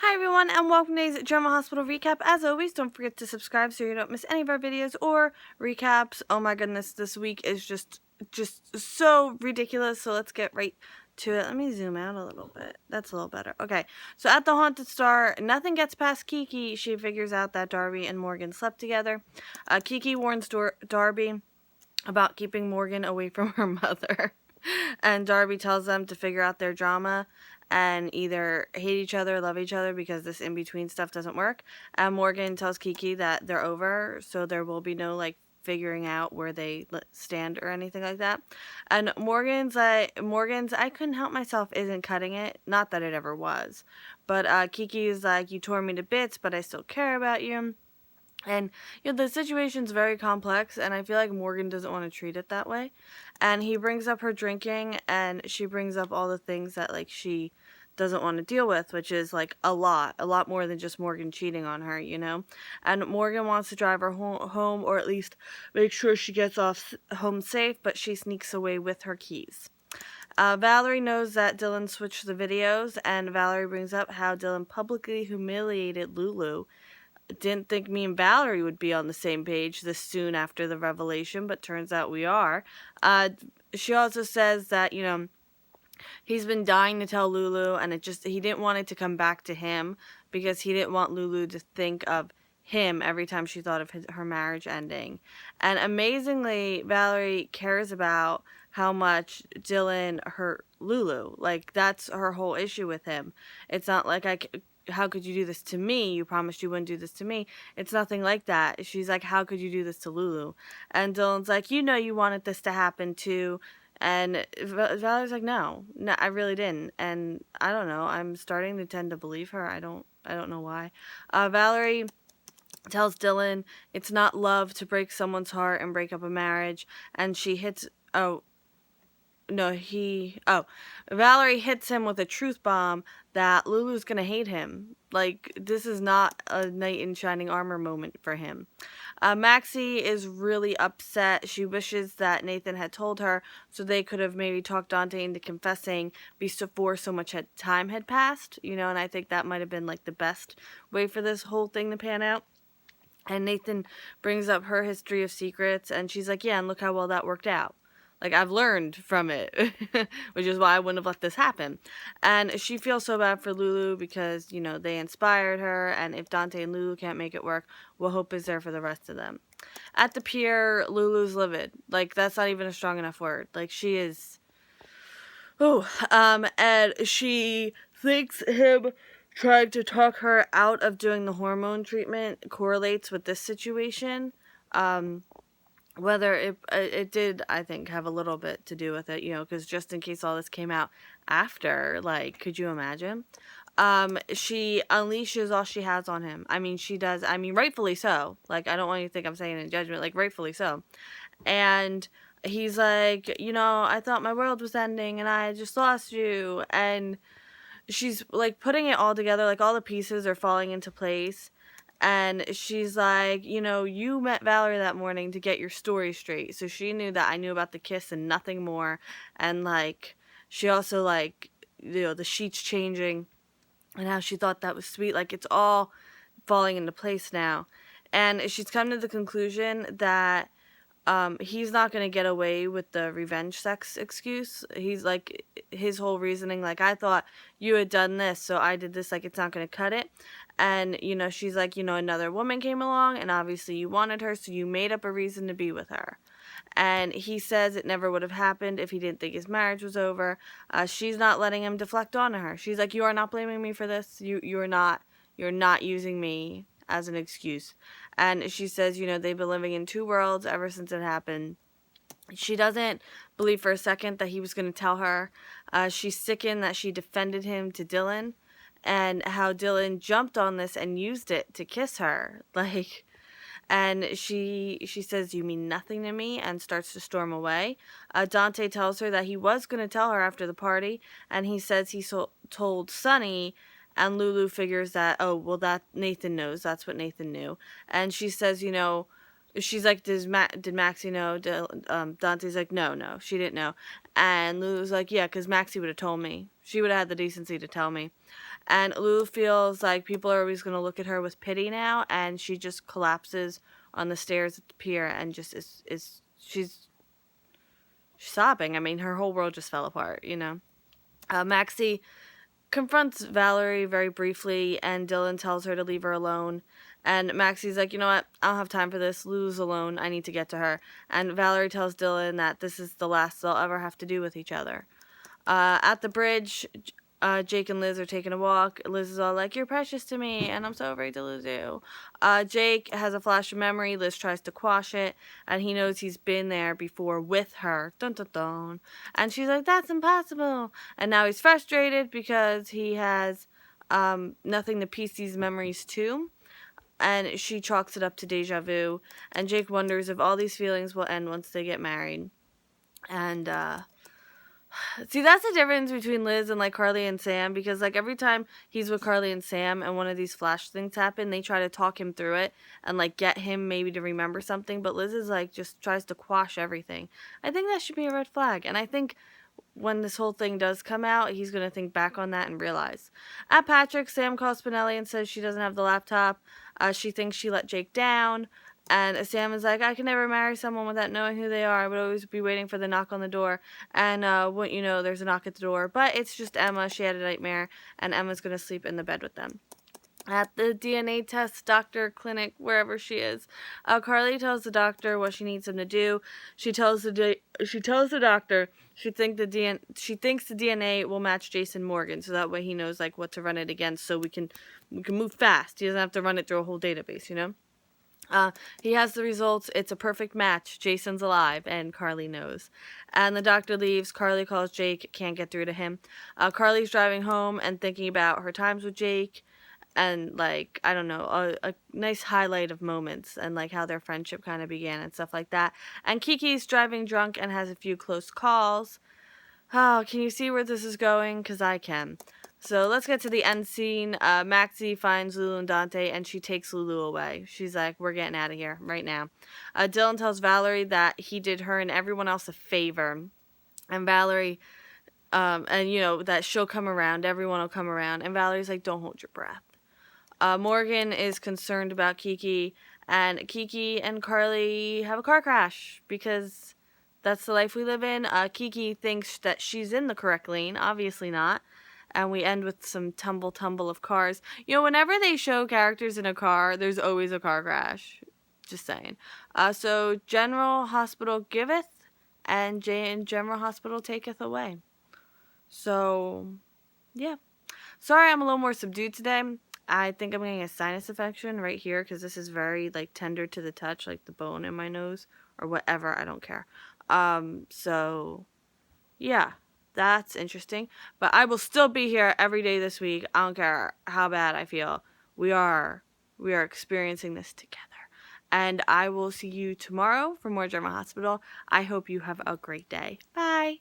Hi everyone, and welcome to today's Drama Hospital recap. As always, don't forget to subscribe so you don't miss any of our videos or recaps. Oh my goodness, this week is just so ridiculous. So let's get right to it. Let me zoom out a little bit. That's a little better. Okay, so at the Haunted Star, nothing gets past Kiki. She figures out that Darby and Morgan slept together. Kiki warns Darby about keeping Morgan away from her mother. And Darby tells them to figure out their drama and either hate each other, love each other, because this in-between stuff doesn't work. And Morgan tells Kiki that they're over, so there will be no, figuring out where they stand or anything like that. And Morgan's I couldn't help myself isn't cutting it. Not that it ever was. But Kiki's like, you tore me to bits, but I still care about you. And, the situation's very complex, and I feel like Morgan doesn't want to treat it that way. And he brings up her drinking, and she brings up all the things that, she doesn't want to deal with, which is, a lot more than just Morgan cheating on her, And Morgan wants to drive her home, or at least make sure she gets home safe, but she sneaks away with her keys. Valerie knows that Dillon switched the videos, and Valerie brings up how Dillon publicly humiliated Lulu. Didn't think me and Valerie would be on the same page this soon after the revelation, but turns out we are. She also says that, he's been dying to tell Lulu, and he didn't want it to come back to him because he didn't want Lulu to think of him every time she thought of her marriage ending. And amazingly, Valerie cares about how much Dillon hurt Lulu. That's her whole issue with him. It's not like how could you do this to me? You promised you wouldn't do this to me. It's nothing like that. She's like, how could you do this to Lulu? And Dylan's like, you wanted this to happen too. And Valerie's like, no, I really didn't. And I don't know. I'm starting to tend to believe her. I don't know why. Valerie tells Dillon it's not love to break someone's heart and break up a marriage. And she hits, Valerie hits him with a truth bomb that Lulu's gonna hate him. This is not a knight in shining armor moment for him. Maxie is really upset. She wishes that Nathan had told her so they could have maybe talked Dante into confessing before so much time had passed, and I think that might have been, the best way for this whole thing to pan out. And Nathan brings up her history of secrets, and she's like, yeah, and look how well that worked out. I've learned from it, which is why I wouldn't have let this happen. And she feels so bad for Lulu because, they inspired her, and if Dante and Lulu can't make it work, what hope is there for the rest of them? At the pier, Lulu's livid. That's not even a strong enough word. She is... and she thinks him trying to talk her out of doing the hormone treatment correlates with this situation. Whether it did, I think, have a little bit to do with it, because just in case all this came out after, could you imagine? She unleashes all she has on him. I mean, she does. I mean, rightfully so. I don't want you to think I'm saying in judgment. Rightfully so. And he's like, I thought my world was ending, and I just lost you. And she's, putting it all together. All the pieces are falling into place. And she's like, you met Valerie that morning to get your story straight. So she knew that I knew about the kiss and nothing more. And, she also, the sheets changing and how she thought that was sweet. It's all falling into place now. And she's come to the conclusion that he's not going to get away with the revenge sex excuse. He's his whole reasoning, I thought you had done this, so I did this, it's not going to cut it. And, she's like, another woman came along, and obviously you wanted her, so you made up a reason to be with her. And he says it never would have happened if he didn't think his marriage was over. She's not letting him deflect onto her. She's like, you are not blaming me for this. You're not using me as an excuse. And she says, they've been living in two worlds ever since it happened. She doesn't believe for a second that he was going to tell her. She's sickened that she defended him to Dillon, and how Dillon jumped on this and used it to kiss her. And she says, you mean nothing to me, and starts to storm away. Dante tells her that he was going to tell her after the party, and he says he told Sonny, and Lulu figures that, that Nathan knows. That's what Nathan knew. And she says, she's like, did Maxie know? Dante's like, no, she didn't know. And Lulu's like, yeah, because Maxie would have told me. She would have had the decency to tell me. And Lulu feels like people are always going to look at her with pity now, and she just collapses on the stairs at the pier and just she's sobbing. I mean, her whole world just fell apart, you know. Maxie confronts Valerie very briefly, and Dillon tells her to leave her alone. And Maxie's like, you know what? I don't have time for this. Lulu's alone. I need to get to her. And Valerie tells Dillon that this is the last they'll ever have to do with each other. At the bridge, Jake and Liz are taking a walk. Liz is all like, you're precious to me, and I'm so afraid to lose you. Jake has a flash of memory. Liz tries to quash it, and he knows he's been there before with her. Dun dun dun. And she's like, that's impossible. And now he's frustrated because he has nothing to piece these memories to. And she chalks it up to deja vu. And Jake wonders if all these feelings will end once they get married. And, see, that's the difference between Liz and, like, Carly and Sam, because, like, every time he's with Carly and Sam and one of these flash things happen, they try to talk him through it and, like, get him maybe to remember something, but Liz is, like, just tries to quash everything. I think that should be a red flag, and I think when this whole thing does come out, he's going to think back on that and realize. At Patrick, Sam calls Spinelli and says she doesn't have the laptop. She thinks she let Jake down. And Sam is like, I can never marry someone without knowing who they are. I would always be waiting for the knock on the door. And wouldn't you know, there's a knock at the door. But it's just Emma. She had a nightmare. And Emma's going to sleep in the bed with them. At the DNA test doctor clinic, wherever she is, Carly tells the doctor what she needs him to do. She tells the doctor she thinks the DNA will match Jason Morgan, so that way he knows like what to run it against, so we can move fast. He doesn't have to run it through a whole database, you know. He has the results. It's a perfect match. Jason's alive, and Carly knows. And the doctor leaves. Carly calls Jake. Can't get through to him. Carly's driving home and thinking about her times with Jake. And, like, I don't know, a nice highlight of moments and, like, how their friendship kind of began and stuff like that. And Kiki's driving drunk and has a few close calls. Oh, can you see where this is going? Because I can. So let's get to the end scene. Maxie finds Lulu and Dante, and she takes Lulu away. She's like, we're getting out of here right now. Dillon tells Valerie that he did her and everyone else a favor. And Valerie, and, you know, that she'll come around. Everyone will come around. And Valerie's like, don't hold your breath. Morgan is concerned about Kiki, and Kiki and Carly have a car crash because that's the life we live in. Kiki thinks that she's in the correct lane, obviously not, and we end with some tumble of cars. You know, whenever they show characters in a car, there's always a car crash. Just saying. So General Hospital giveth, and General Hospital taketh away. So, yeah. Sorry I'm a little more subdued today. I think I'm getting a sinus infection right here because this is very, like, tender to the touch, like the bone in my nose or whatever. I don't care. So, yeah, that's interesting. But I will still be here every day this week. I don't care how bad I feel. We are experiencing this together. And I will see you tomorrow for more German Hospital. I hope you have a great day. Bye.